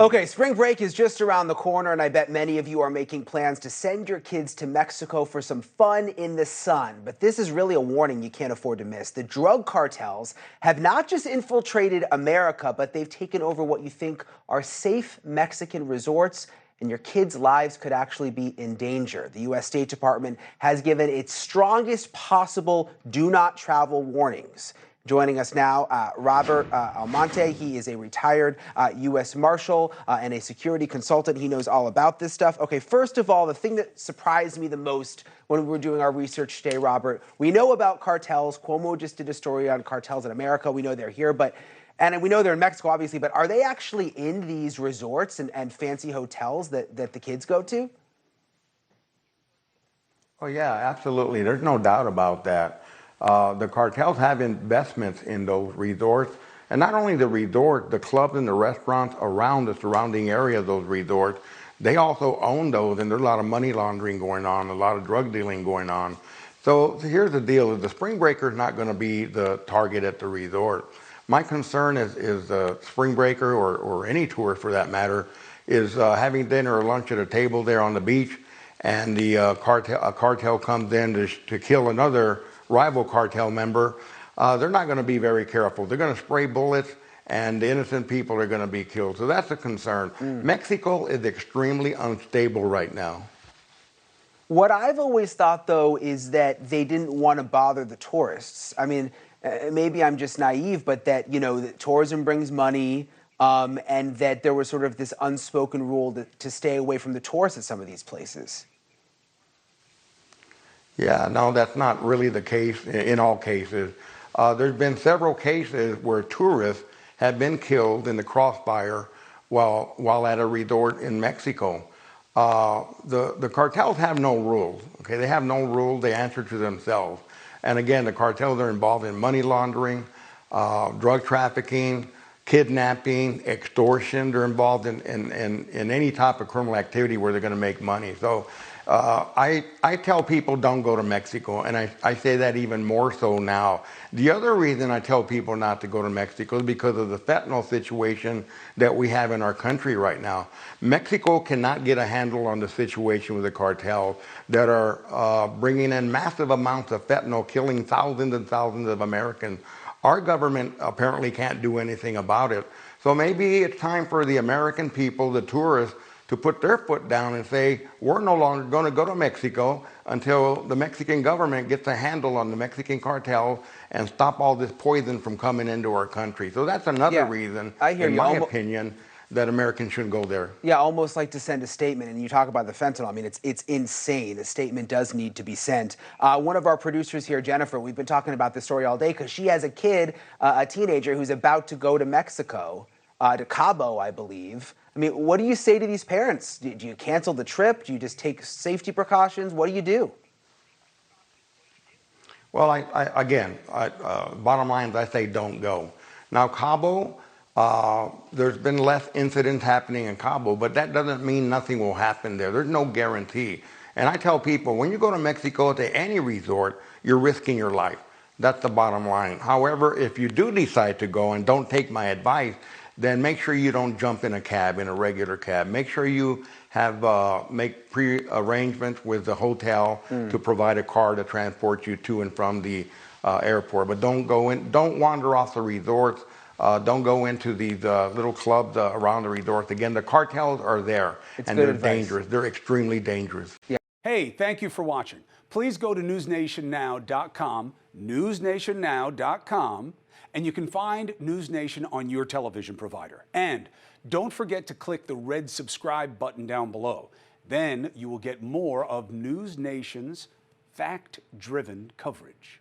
Okay, spring break is just around the corner, and I bet many of you are making plans to send your kids to Mexico for some fun in the sun. But this is really a warning you can't afford to miss. The drug cartels have not just infiltrated America, but they've taken over what you think are safe Mexican resorts, and your kids' lives could actually be in danger. The U.S. State Department has given its strongest possible do not travel warnings. Joining us now, Robert Almonte. He is a retired U.S. Marshal and a security consultant. He knows all about this stuff. Okay, first of all, the thing that surprised me the most when we were doing our research today, Robert, we know about cartels. Cuomo just did a story on cartels in America. We know they're here, and we know they're in Mexico, obviously, but are they actually in these resorts and fancy hotels that the kids go to? Oh, yeah, absolutely. There's no doubt about that. The cartels have investments in those resorts, and not only the resort, the clubs and the restaurants around the surrounding area of those resorts, they also own those, and there's a lot of money laundering going on, a lot of drug dealing going on. So here's the deal, is the spring breaker is not going to be the target at the resort. My concern is a spring breaker or any tourist for that matter is having dinner or lunch at a table there on the beach, and the cartel comes in to kill another rival cartel member. They're not going to be very careful. They're going to spray bullets, and the innocent people are going to be killed. So that's a concern. Mexico is extremely unstable right now. What I've always thought, though, is that they didn't want to bother the tourists. I mean, maybe I'm just naive, but that, that tourism brings money, and that there was sort of this unspoken rule to stay away from the tourists at some of these places. Yeah, no, that's not really the case in all cases. There's been several cases where tourists have been killed in the crossfire while at a resort in Mexico. The cartels have no rules. Okay, they have no rules. They answer to themselves. And again, the cartels are involved in money laundering, drug trafficking, kidnapping, extortion. They're involved in any type of criminal activity where they're going to make money. So I tell people don't go to Mexico, and I say that even more so now. The other reason I tell people not to go to Mexico is because of the fentanyl situation that we have in our country right now. Mexico cannot get a handle on the situation with the cartels that are bringing in massive amounts of fentanyl, killing thousands and thousands of Americans. Our government apparently can't do anything about it. So maybe it's time for the American people, the tourists, to put their foot down and say, we're no longer going to go to Mexico until the Mexican government gets a handle on the Mexican cartel and stop all this poison from coming into our country. So that's another reason, in my opinion, that Americans shouldn't go there. Yeah, almost like to send a statement. And you talk about the fentanyl. I mean, it's insane. A statement does need to be sent. One of our producers here, Jennifer, we've been talking about this story all day because she has a kid, a teenager, who's about to go to Mexico, to Cabo, I believe. I mean, what do you say to these parents? Do you cancel the trip? Do you just take safety precautions? What do you do? Well, bottom line is I say don't go. Now, Cabo, there's been less incidents happening in Cabo, but that doesn't mean nothing will happen there. There's no guarantee. And I tell people, when you go to Mexico to any resort, you're risking your life. That's the bottom line. However, if you do decide to go and don't take my advice, then make sure you don't jump in a cab, in a regular cab. Make sure you have make pre-arrangements with the hotel to provide a car to transport you to and from the airport. But don't go in, don't wander off the resorts. Don't go into these little clubs around the resorts. Again, the cartels are there, and they're dangerous. They're extremely dangerous. Yeah. Hey, thank you for watching. Please go to newsnationnow.com, newsnationnow.com, and you can find NewsNation on your television provider. And don't forget to click the red subscribe button down below. Then you will get more of NewsNation's fact-driven coverage.